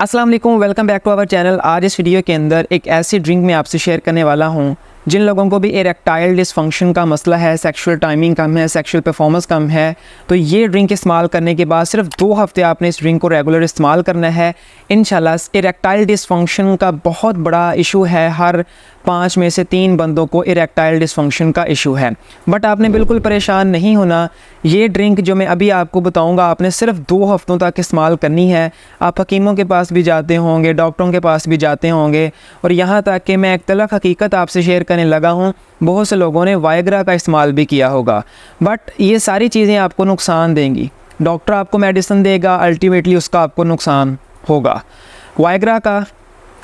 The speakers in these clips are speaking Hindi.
अस्सलाम वालेकुम, welcome back to our channel. आज इस वीडियो के अंदर एक ऐसी ड्रिंक मैं आपसे शेयर करने वाला हूँ जिन लोगों को भी इरेक्टाइल डिसफंक्शन का मसला है, सेक्सुअल टाइमिंग कम है, सेक्सुअल परफॉर्मेंस कम है, तो ये ड्रिंक इस्तेमाल करने के बाद सिर्फ 2 हफ्ते आपने इस ड्रिंक को रेगुलर इस्तेमाल करना है। इंशाल्लाह इरेक्टाइल डिसफंक्शन का बहुत बड़ा इशू है, हर 5 में से 3 बंदों को इरेक्टाइल डिसफंक्शन का इशू है। बट आपने बिल्कुल परेशान नहीं होना। ये ड्रिंक जो मैं अभी आपको बताऊंगा आपने सिर्फ 2 हफ्तों तक इस्तेमाल करनी है। आप हकीमों के पास भी जाते होंगे, डॉक्टरों के पास भी जाते होंगे, और यहाँ तक कि मैं एक तलख हकीकत आपसे शेयर करने लगा हूँ, बहुत से लोगों ने वायग्रा का इस्तेमाल भी किया होगा। बट ये सारी चीज़ें आपको नुकसान देंगी। डॉक्टर आपको मेडिसिन देगा, अल्टीमेटली उसका आपको नुकसान होगा। वायग्रा का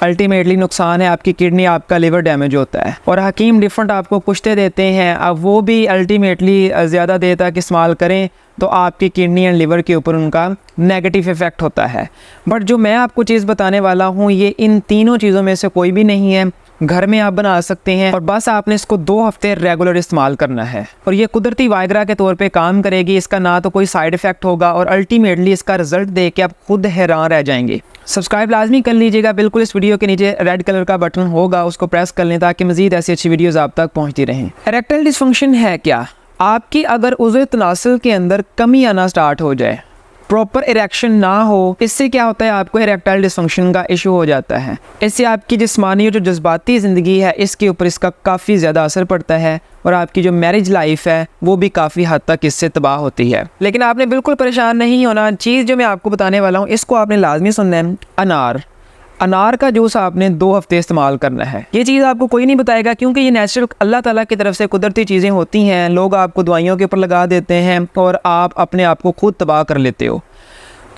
अल्टीमेटली नुकसान है आपकी किडनी, आपका लिवर डैमेज होता है, और हकीम डिफरेंट आपको पुश्ते देते हैं। अब वो भी अल्टीमेटली ज़्यादा देर तक इस्तेमाल करें तो आपकी किडनी एंड लिवर के ऊपर उनका नेगेटिव इफ़ेक्ट होता है। बट जो मैं आपको चीज़ बताने वाला हूँ ये इन तीनों चीज़ों में से कोई भी नहीं है। घर में आप बना सकते हैं और बस आपने इसको 2 हफ्ते रेगुलर इस्तेमाल करना है, और ये कुदरती वायग्रा के तौर पे काम करेगी। इसका ना तो कोई साइड इफ़ेक्ट होगा, और अल्टीमेटली इसका रिजल्ट देख के आप खुद हैरान रह जाएंगे। सब्सक्राइब लाजमी कर लीजिएगा, बिल्कुल इस वीडियो के नीचे रेड कलर का बटन होगा, उसको प्रेस कर लें ताकि मज़ीद ऐसी अच्छी वीडियोज़ आप तक पहुँचती रहें। इरेक्टाइल डिसफंक्शन है क्या? आपकी अगर उज़्व तनासुल के अंदर कमी आना स्टार्ट हो जाए, प्रॉपर इरेक्शन ना हो, इससे क्या होता है आपको इरेक्टाइल डिसफंक्शन का इशू हो जाता है। इससे आपकी जिस्मानी और जो जज्बाती ज़िंदगी है इसके ऊपर इसका काफ़ी ज़्यादा असर पड़ता है, और आपकी जो मैरिज लाइफ है वो भी काफ़ी हद तक इससे तबाह होती है। लेकिन आपने बिल्कुल परेशान नहीं होना। चीज़ जो मैं आपको बताने वाला हूँ इसको आपने लाजमी सुनना है। अनार का जूस आपने 2 हफ्ते इस्तेमाल करना है। ये चीज़ आपको कोई नहीं बताएगा, क्योंकि ये नेचुरल अल्लाह ताला की तरफ से कुदरती चीज़ें होती हैं। लोग आपको दवाइयों के ऊपर लगा देते हैं और आप अपने आप को खुद तबाह कर लेते हो।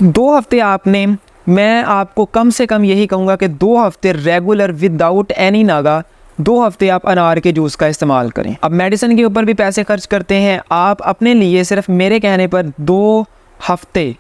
2 हफ्ते आपने, मैं आपको कम से कम यही कहूँगा कि 2 हफ्ते रेगुलर विदाउट एनी नागा 2 हफ्ते आप अनार के जूस का इस्तेमाल करें। अब मेडिसिन के ऊपर भी पैसे खर्च करते हैं, आप अपने लिए सिर्फ मेरे कहने पर 2 हफ्ते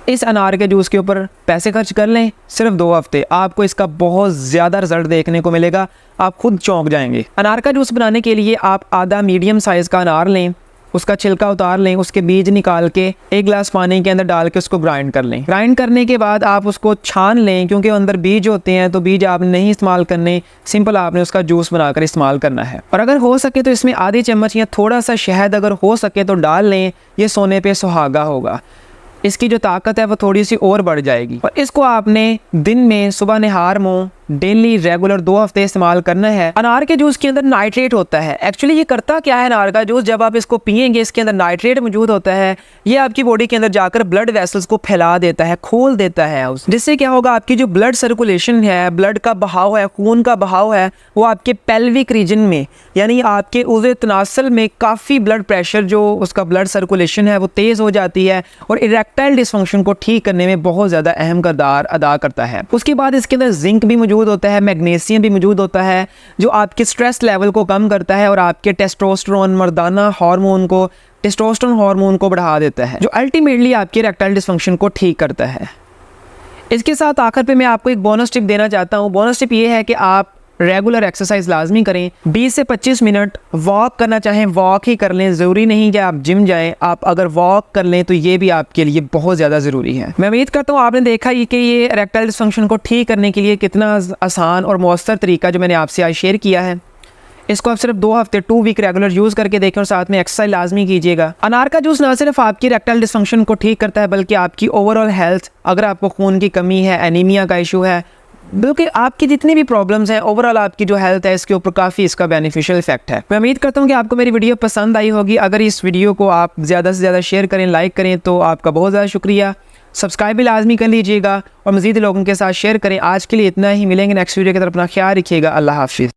इस अनार के जूस के ऊपर पैसे खर्च कर लें। सिर्फ 2 हफ्ते आपको इसका बहुत ज़्यादा रिजल्ट देखने को मिलेगा, आप खुद चौंक जाएंगे। अनार का जूस बनाने के लिए आप आधा मीडियम साइज़ का अनार लें, उसका छिलका उतार लें, उसके बीज निकाल के 1 गिलास पानी के अंदर डाल के उसको ग्राइंड कर लें। ग्राइंड करने के बाद आप उसको छान लें, क्योंकि अंदर बीज होते हैं तो बीज आपने नहीं इस्तेमाल करने, सिंपल आपने उसका जूस बनाकर इस्तेमाल करना है। और अगर हो सके तो इसमें आधी चम्मच या थोड़ा सा शहद अगर हो सके तो डाल लें, ये सोने पे सुहागा होगा। इसकी जो ताकत है वो थोड़ी सी और बढ़ जाएगी। और इसको आपने दिन में सुबह निहार मुँह डेली रेगुलर 2 हफ्ते इस्तेमाल करना है। अनार के जूस के अंदर नाइट्रेट होता है। एक्चुअली ये करता क्या है अनार का जूस, जब आप इसको पियेंगे इसके अंदर नाइट्रेट मौजूद होता है। ये आपकी बॉडी के अंदर जाकर ब्लड वेसल्स को फैला देता है, खोल देता है, जिससे क्या होगा आपकी जो ब्लड सर्कुलेशन है, ब्लड का बहाव है, खून का बहाव है, वो आपके पेल्विक रीजन में यानी आपके उज़्व तनासुल में काफ़ी ब्लड प्रेशर, जो उसका ब्लड सर्कुलेशन है वो तेज़ हो जाती है, और इरेक्टाइल डिसफंक्शन को ठीक करने में बहुत ज़्यादा अहम किरदार अदा करता है। उसके बाद इसके अंदर जिंक भी मौजूद होता है, मैग्नीशियम भी मौजूद होता है, जो आपके स्ट्रेस लेवल को कम करता है और आपके टेस्टोस्टेरोन मर्दाना हार्मोन को, टेस्टोस्टेरोन हार्मोन को बढ़ा देता है, जो अल्टीमेटली आपके इरेक्टाइल डिसफंक्शन को ठीक करता है। इसके साथ आखिर पे मैं आपको एक बोनस टिप देना चाहता हूँ। बोनस टिप ये है कि आप रेगुलर एक्सरसाइज लाजमी करें। 20 से 25 मिनट वॉक करना चाहें वॉक ही कर लें, ज़रूरी नहीं कि आप जिम जाएं। आप अगर वॉक कर लें तो ये भी आपके लिए बहुत ज़्यादा ज़रूरी है। मैं उम्मीद करता हूँ आपने देखा ही कि ये इरेक्टाइल डिसफंक्शन को ठीक करने के लिए कितना आसान और मौसर तरीका जो मैंने आपसे आज शेयर किया है। इसको आप सिर्फ 2 हफ्ते 2 वीक रेगुलर यूज़ करके देखें, और साथ में एक्सरसाइज लाजमी कीजिएगा। अनार का जूस ना सिर्फ आपकी इरेक्टाइल डिसफंक्शन को ठीक करता है, बल्कि आपकी ओवरऑल हेल्थ, अगर आपको खून की कमी है, एनीमिया का इशू है, बल्कि आपकी जितनी भी प्रॉब्लम्स हैं, ओवरऑल आपकी जो हेल्थ है इसके ऊपर काफ़ी इसका बेनिफिशियल इफेक्ट है। मैं उम्मीद करता हूँ कि आपको मेरी वीडियो पसंद आई होगी। अगर इस वीडियो को आप ज़्यादा से ज़्यादा शेयर करें, लाइक करें, तो आपका बहुत ज़्यादा शुक्रिया। सब्सक्राइब भी लाजमी कर लीजिएगा और मज़ीद लोगों के साथ शेयर करें। आज के लिए इतना ही, मिलेंगे नेक्स्ट वीडियो की तरफ। अपना ख्याल रखिएगा। अल्लाह हाफिज़।